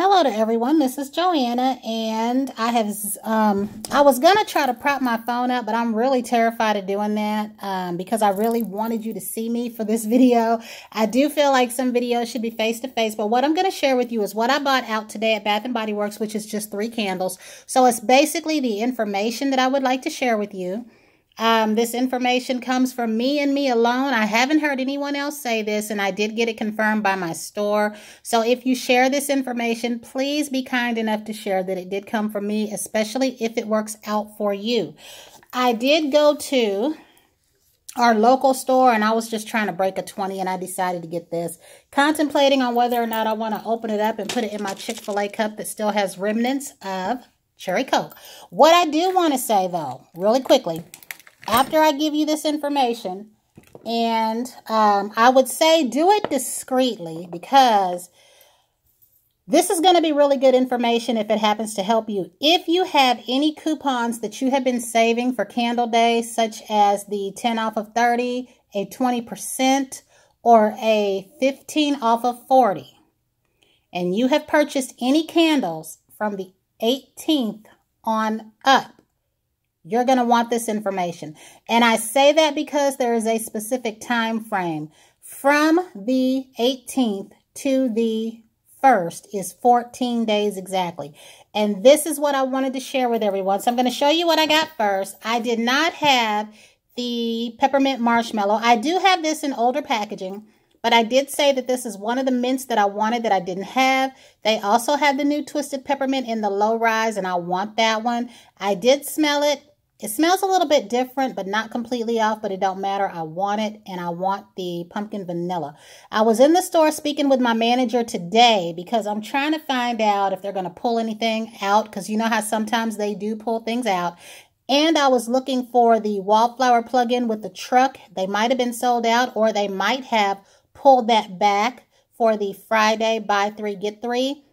Hello to everyone. This is Joanna, and I was gonna try to prop my phone up, but I'm really terrified of doing that because I really wanted you to see me for this video. I do feel like some videos should be face to face, but what I'm gonna share with you is what I bought out today at Bath and Body Works, which is just 3 candles. So it's basically the information that I would like to share with you. This information comes from me and me alone. I haven't heard anyone else say this, and I did get it confirmed by my store. So if you share this information, please be kind enough to share that it did come from me, especially if it works out for you. I did go to our local store, and I was just trying to break a 20, and I decided to get this. Contemplating on whether or not I want to open it up and put it in my Chick-fil-A cup that still has remnants of Cherry Coke. What I do want to say, though, really quickly, after I give you this information, and I would say do it discreetly, because this is going to be really good information if it happens to help you. If you have any coupons that you have been saving for Candle Day, such as the 10 off of 30, a 20%, or a 15 off of 40, and you have purchased any candles from the 18th on up, you're going to want this information. And I say that because there is a specific time frame. From the 18th to the 1st is 14 days exactly. And this is what I wanted to share with everyone. So I'm going to show you what I got first. I did not have the peppermint marshmallow. I do have this in older packaging, but I did say that this is one of the mints that I wanted that I didn't have. They also have the new twisted peppermint in the low rise, and I want that one. I did smell it. It smells a little bit different, but not completely off, but it don't matter. I want it, and I want the pumpkin vanilla. I was in the store speaking with my manager today because I'm trying to find out if they're going to pull anything out, because you know how sometimes they do pull things out. And I was looking for the wallflower plug-in with the truck. They might have been sold out, or they might have pulled that back for the Friday buy 3, get 3.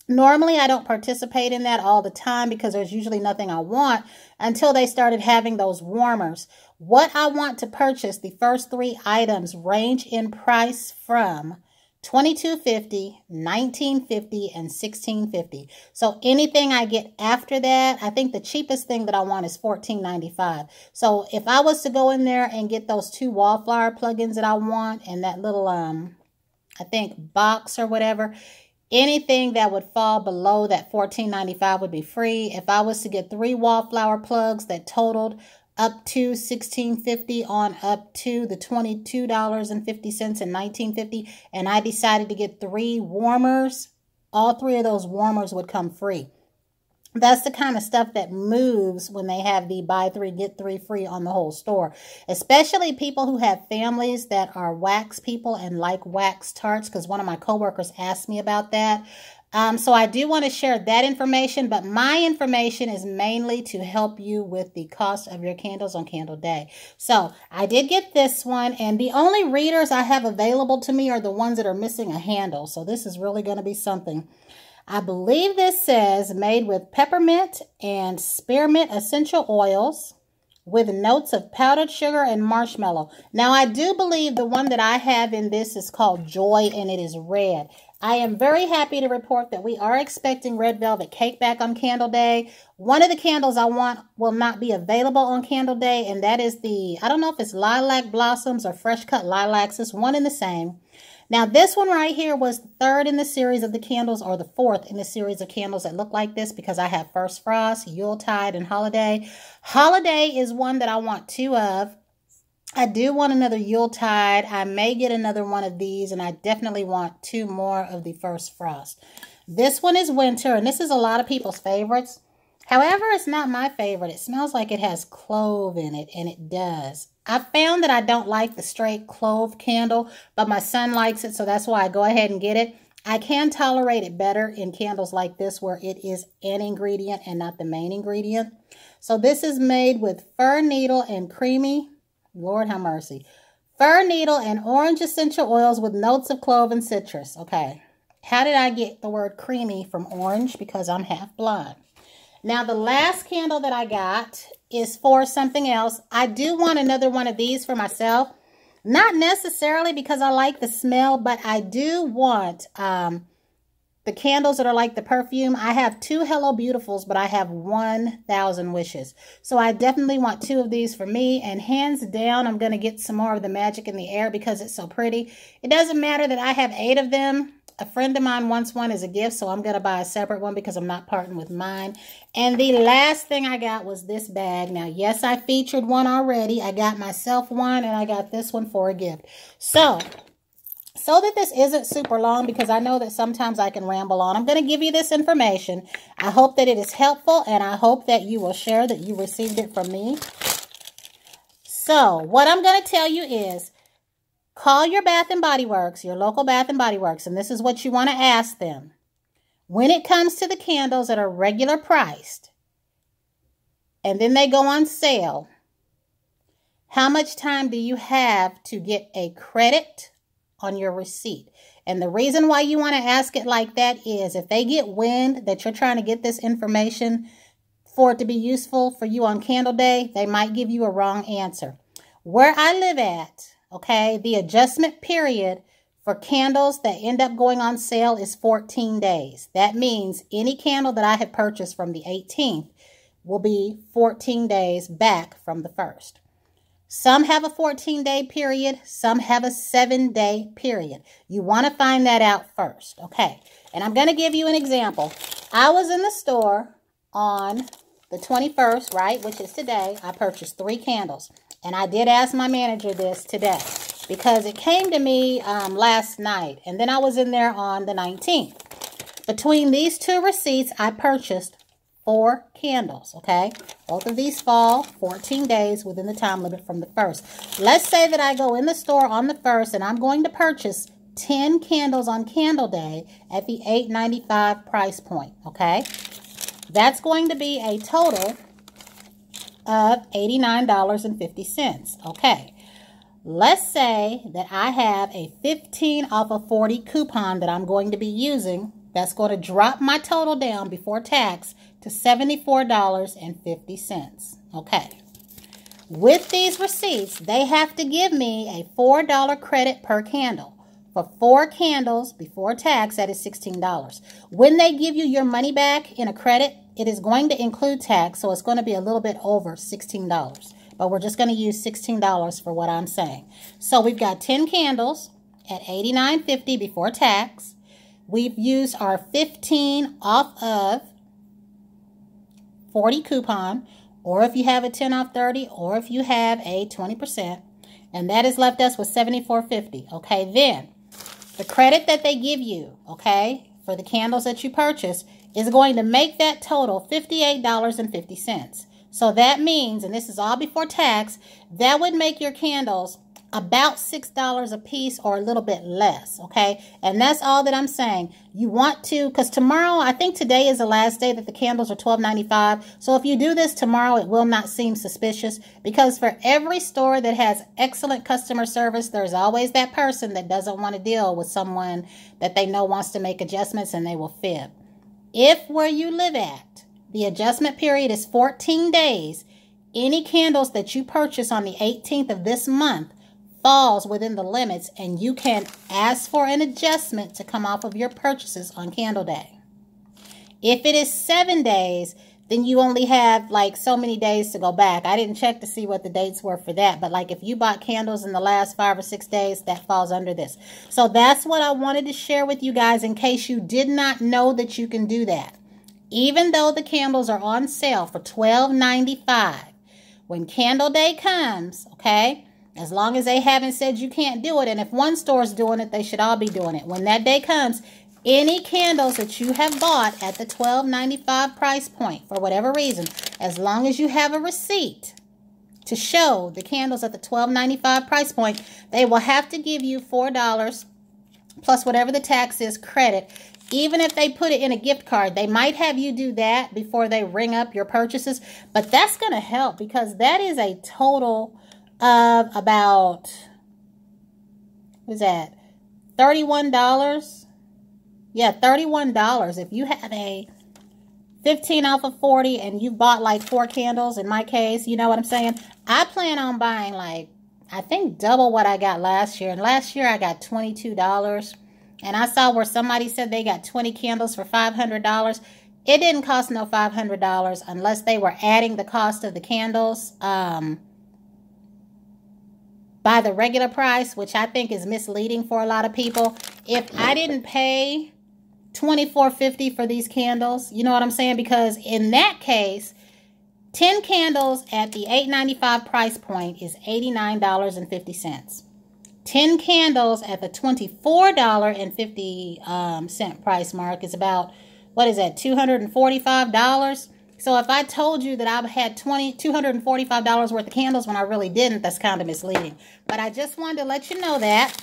Normally, I don't participate in that all the time because there's usually nothing I want until they started having those warmers. What I want to purchase, the first 3 items, range in price from $22.50, $19.50, and $16.50. So anything I get after that, I think the cheapest thing that I want is $14.95. So if I was to go in there and get those 2 wallflower plugins that I want and that little, I think, box or whatever, anything that would fall below that $14.95 would be free. If I was to get 3 wallflower plugs that totaled up to $16.50 on up to the $22.50 and $19.50, and I decided to get 3 warmers, all 3 of those warmers would come free. That's the kind of stuff that moves when they have the buy 3, get 3 free on the whole store. Especially people who have families that are wax people and like wax tarts, because one of my coworkers asked me about that. So I do want to share that information, but my information is mainly to help you with the cost of your candles on Candle Day. So I did get this one, and the only readers I have available to me are the ones that are missing a handle. So this is really going to be something. I believe this says made with peppermint and spearmint essential oils with notes of powdered sugar and marshmallow. Now, I do believe the one that I have in this is called Joy, and it is red. I am very happy to report that we are expecting red velvet cake back on Candle Day. One of the candles I want will not be available on Candle Day, and that is the, I don't know if it's lilac blossoms or fresh cut lilacs. It's one and the same. Now, this one right here was the 3rd in the series of the candles, or the 4th in the series of candles that look like this, because I have First Frost, Yuletide, and Holiday. Holiday is one that I want 2 of. I do want another Yuletide. I may get another one of these, and I definitely want 2 more of the First Frost. This one is Winter, and this is a lot of people's favorites. However, it's not my favorite. It smells like it has clove in it, and it does. I found that I don't like the straight clove candle, but my son likes it, so that's why I go ahead and get it. I can tolerate it better in candles like this where it is an ingredient and not the main ingredient. So this is made with fir needle and creamy, Lord have mercy, fir needle and orange essential oils with notes of clove and citrus. Okay, how did I get the word creamy from orange? Because I'm half blind. Now, the last candle that I got is for something else. I do want another one of these for myself. Not necessarily because I like the smell, but I do want the candles that are like the perfume, I have 2 Hello Beautifuls, but I have 1,000 wishes. So I definitely want 2 of these for me. And hands down, I'm going to get some more of the Magic in the Air because it's so pretty. It doesn't matter that I have 8 of them. A friend of mine wants one as a gift, so I'm going to buy a separate one because I'm not parting with mine. And the last thing I got was this bag. Now, yes, I featured one already. I got myself one, and I got this one for a gift. So that this isn't super long, because I know that sometimes I can ramble on, I'm going to give you this information. I hope that it is helpful, and I hope that you will share that you received it from me. So, what I'm going to tell you is, call your Bath & Body Works, your local Bath & Body Works, and this is what you want to ask them. When it comes to the candles that are regular priced, and then they go on sale, how much time do you have to get a credit on your receipt? And the reason why you want to ask it like that is if they get wind that you're trying to get this information for it to be useful for you on candle day, they might give you a wrong answer. Where I live at, okay, the adjustment period for candles that end up going on sale is 14 days. That means any candle that I have purchased from the 18th will be 14 days back from the 1st. Some have a 14-day period. Some have a 7-day period. You want to find that out first, okay? And I'm going to give you an example. I was in the store on the 21st, right, which is today. I purchased 3 candles. And I did ask my manager this today because it came to me last night. And then I was in there on the 19th. Between these 2 receipts, I purchased 4 candles, okay? Both of these fall 14 days within the time limit from the 1st. Let's say that I go in the store on the 1st and I'm going to purchase 10 candles on candle day at the $8.95 price point, okay? That's going to be a total of $89.50, okay? Let's say that I have a 15 off of 40 coupon that I'm going to be using. That's going to drop my total down before tax to $74.50, okay? With these receipts, they have to give me a $4 credit per candle. For 4 candles before tax, that is $16. When they give you your money back in a credit, it is going to include tax, so it's going to be a little bit over $16. But we're just going to use $16 for what I'm saying. So we've got 10 candles at $89.50 before tax. We've used our 15 off of 40 coupon, or if you have a 10 off 30, or if you have a 20%, and that has left us with $74.50. Okay, then the credit that they give you, okay, for the candles that you purchase is going to make that total $58.50. So that means, and this is all before tax, that would make your candles about $6 a piece or a little bit less, okay? And that's all that I'm saying. You want to, because tomorrow, I think today is the last day that the candles are $12.95. So if you do this tomorrow, it will not seem suspicious, because for every store that has excellent customer service, there's always that person that doesn't want to deal with someone that they know wants to make adjustments, and they will fib. If where you live at, the adjustment period is 14 days, any candles that you purchase on the 18th of this month falls within the limits, and you can ask for an adjustment to come off of your purchases on candle day. If it is 7 days, then you only have like so many days to go back. I didn't check to see what the dates were for that, but like if you bought candles in the last 5 or 6 days, that falls under this. So that's what I wanted to share with you guys in case you did not know that you can do that. Even though the candles are on sale for $12.95, when candle day comes, okay, as long as they haven't said you can't do it, and if one store is doing it, they should all be doing it. When that day comes, any candles that you have bought at the $12.95 price point, for whatever reason, as long as you have a receipt to show the candles at the $12.95 price point, they will have to give you $4 plus whatever the tax is credit. Even if they put it in a gift card, they might have you do that before they ring up your purchases. But that's going to help, because that is a total of about, what is that, $31? Yeah, $31. If you have a 15 off of 40 and you've bought like 4 candles, in my case, you know what I'm saying? I plan on buying like, I think double what I got last year. And last year I got $22. And I saw where somebody said they got 20 candles for $500. It didn't cost no $500 unless they were adding the cost of the candles by the regular price, which I think is misleading for a lot of people. If I didn't pay $24.50 for these candles, you know what I'm saying? Because in that case, 10 candles at the $8.95 price point is $89.50. 10 candles at the $24.50 price mark is about, what is that, $245? So if I told you that I had $245 worth of candles when I really didn't, that's kind of misleading. But I just wanted to let you know that.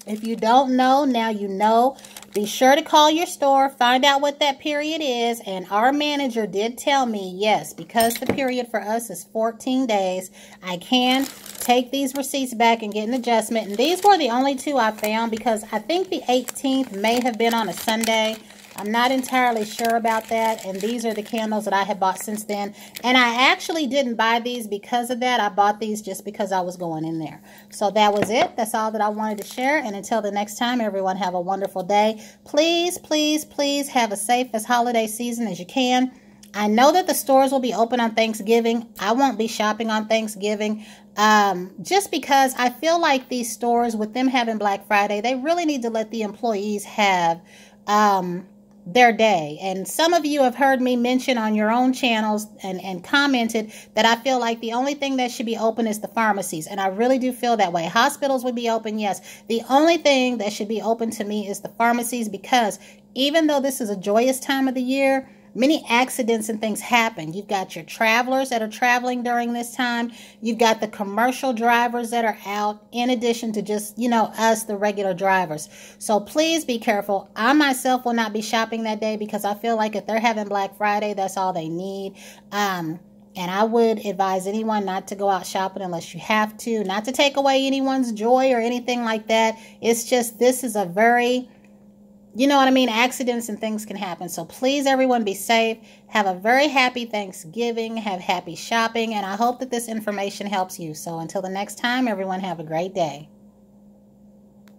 If you don't know, now you know. Be sure to call your store, find out what that period is. And our manager did tell me, yes, because the period for us is 14 days, I can take these receipts back and get an adjustment. And these were the only two I found because I think the 18th may have been on a Sunday. I'm not entirely sure about that. And these are the candles that I have bought since then. And I actually didn't buy these because of that. I bought these just because I was going in there. So that was it. That's all that I wanted to share. And until the next time, everyone have a wonderful day. Please, please, please have a safe as holiday season as you can. I know that the stores will be open on Thanksgiving. I won't be shopping on Thanksgiving just because I feel like these stores, with them having Black Friday, they really need to let the employees have their day. And some of you have heard me mention on your own channels and commented that I feel like the only thing that should be open is the pharmacies. And I really do feel that way. Hospitals would be open, yes. The only thing that should be open to me is the pharmacies, because even though this is a joyous time of the year, many accidents and things happen. You've got your travelers that are traveling during this time. You've got the commercial drivers that are out, in addition to just, you know, us, the regular drivers. So please be careful. I myself will not be shopping that day because I feel like if they're having Black Friday, that's all they need. And I would advise anyone not to go out shopping unless you have to, not to take away anyone's joy or anything like that. It's just, this is a very, you know what I mean? Accidents and things can happen. So please, everyone, be safe. Have a very happy Thanksgiving. Have happy shopping. And I hope that this information helps you. So until the next time, everyone, have a great day.